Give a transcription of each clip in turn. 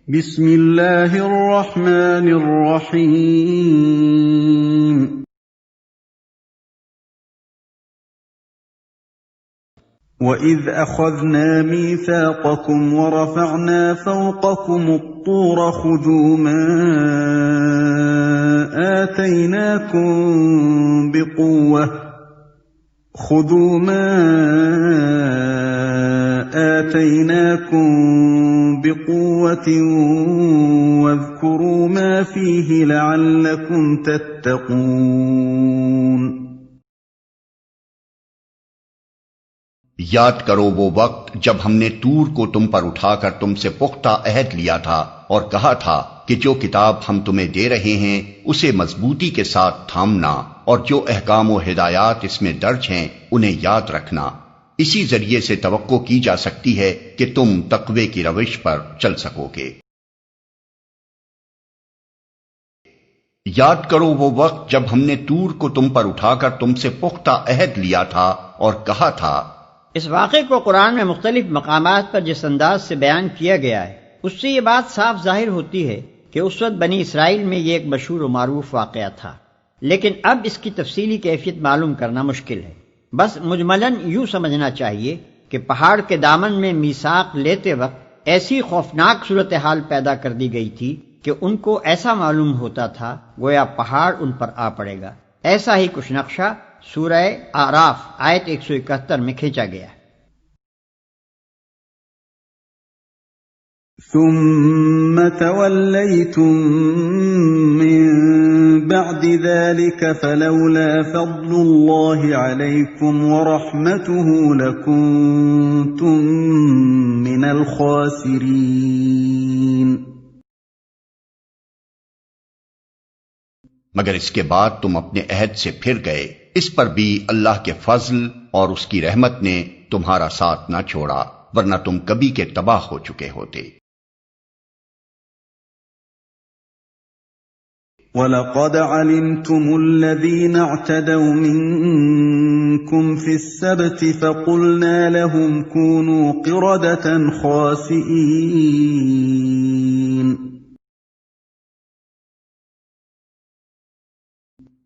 بسم اللہ الرحمن الرحیم وَإِذْ أَخَذْنَا مِيثَاقَكُمْ وَرَفَعْنَا فَوْقَكُمُ الطُّورَ خُذُوا مَا آتَيْنَاكُمْ بِقُوَّةٍ وَاذْكُرُوا مَا فِيهِ لَعَلَّكُمْ تَتَّقُونَ۔ یاد کرو وہ وقت جب ہم نے طور کو تم پر اٹھا کر تم سے پختہ عہد لیا تھا اور کہا تھا کہ جو کتاب ہم تمہیں دے رہے ہیں اسے مضبوطی کے ساتھ تھامنا اور جو احکام و ہدایات اس میں درج ہیں انہیں یاد رکھنا۔ اسی ذریعے سے توقع کی جا سکتی ہے کہ تم تقوی کی روش پر چل سکو گے۔ یاد کرو وہ وقت جب ہم نے طور کو تم پر اٹھا کر تم سے پختہ عہد لیا تھا اور کہا تھا۔ اس واقعے کو قرآن میں مختلف مقامات پر جس انداز سے بیان کیا گیا ہے اس سے یہ بات صاف ظاہر ہوتی ہے کہ اس وقت بنی اسرائیل میں یہ ایک مشہور و معروف واقعہ تھا، لیکن اب اس کی تفصیلی کیفیت معلوم کرنا مشکل ہے۔ بس مجملاً یوں سمجھنا چاہیے کہ پہاڑ کے دامن میں میثاق لیتے وقت ایسی خوفناک صورتحال پیدا کر دی گئی تھی کہ ان کو ایسا معلوم ہوتا تھا گویا پہاڑ ان پر آ پڑے گا۔ ایسا ہی کچھ نقشہ سورہ اعراف آیت 171 میں کھینچا گیا ہے۔ ثم توليتم من بعد ذلك فلولا فضل الله عليكم ورحمته لكنتم من الخاسرين۔ مگر اس کے بعد تم اپنے عہد سے پھر گئے، اس پر بھی اللہ کے فضل اور اس کی رحمت نے تمہارا ساتھ نہ چھوڑا، ورنہ تم کبھی کے تباہ ہو چکے ہوتے۔ وَلَقَدْ عَلِمْتُمُ الَّذِينَ اعْتَدَوْا مِنكُمْ فِي السَّبْتِ فَقُلْنَا لَهُمْ كُونُوا قِرَدَةً خَاسِئِينَ۔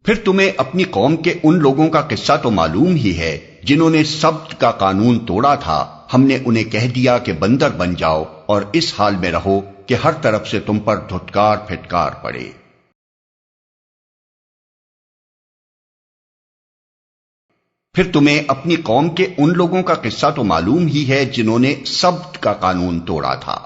پھر تمہیں اپنی قوم کے ان لوگوں کا قصہ تو معلوم ہی ہے جنہوں نے سبت کا قانون توڑا تھا۔ ہم نے انہیں کہہ دیا کہ بندر بن جاؤ اور اس حال میں رہو کہ ہر طرف سے تم پر دھتکار پھٹکار پڑے۔ پھر تمہیں اپنی قوم کے ان لوگوں کا قصہ تو معلوم ہی ہے جنہوں نے سبت کا قانون توڑا تھا۔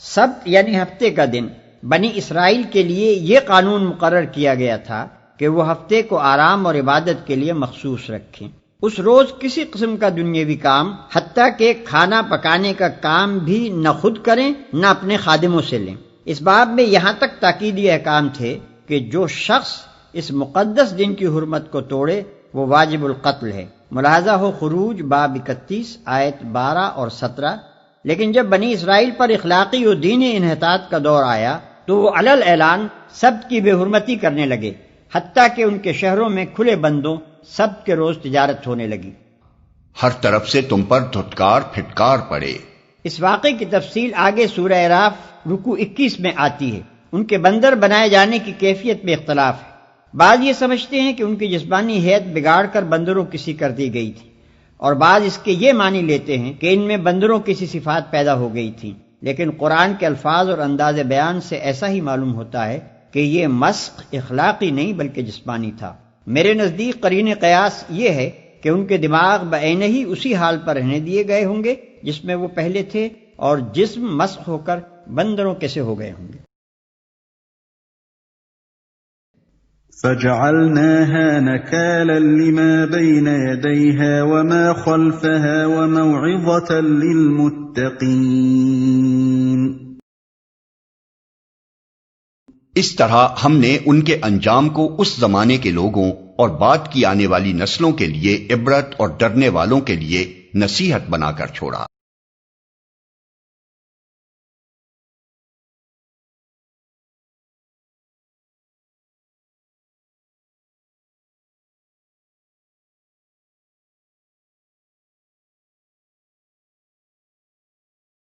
سبت یعنی ہفتے کا دن۔ بنی اسرائیل کے لیے یہ قانون مقرر کیا گیا تھا کہ وہ ہفتے کو آرام اور عبادت کے لیے مخصوص رکھیں۔ اس روز کسی قسم کا دنیاوی کام حتیٰ کہ کھانا پکانے کا کام بھی نہ خود کریں نہ اپنے خادموں سے لیں۔ اس باب میں یہاں تک تاکیدی احکام تھے کہ جو شخص اس مقدس دن کی حرمت کو توڑے وہ واجب القتل ہے۔ ملاحظہ ہو خروج باب 31 آیت 12 اور 17۔ لیکن جب بنی اسرائیل پر اخلاقی و دینی انحطاط کا دور آیا تو وہ علل اعلان سبت کی بے حرمتی کرنے لگے، حتیٰ کہ ان کے شہروں میں کھلے بندوں سبت کے روز تجارت ہونے لگی۔ ہر طرف سے تم پر دھتکار پھٹکار پڑے۔ اس واقعے کی تفصیل آگے سورہ اعراف رکوع 21 میں آتی ہے۔ ان کے بندر بنائے جانے کی کیفیت میں اختلاف ہے۔ بعض یہ سمجھتے ہیں کہ ان کی جسمانی حیت بگاڑ کر بندروں کسی کر دی گئی تھی، اور بعض اس کے یہ معنی لیتے ہیں کہ ان میں بندروں کسی صفات پیدا ہو گئی تھی، لیکن قرآن کے الفاظ اور انداز بیان سے ایسا ہی معلوم ہوتا ہے کہ یہ مسخ اخلاقی نہیں بلکہ جسمانی تھا۔ میرے نزدیک قرین قیاس یہ ہے کہ ان کے دماغ بعینہ ہی اسی حال پر رہنے دیے گئے ہوں گے جس میں وہ پہلے تھے، اور جسم مسخ ہو کر بندروں کیسے ہو گئے ہوں گے۔ فَجَعَلْنَاهَا نَكَالًا لِمَا بَيْنَ يَدَيْهَا وَمَا خَلْفَهَا وَمَوْعِظَةً لِلْمُتَّقِينَ۔ اس طرح ہم نے ان کے انجام کو اس زمانے کے لوگوں اور بعد کی آنے والی نسلوں کے لیے عبرت اور ڈرنے والوں کے لیے نصیحت بنا کر چھوڑا۔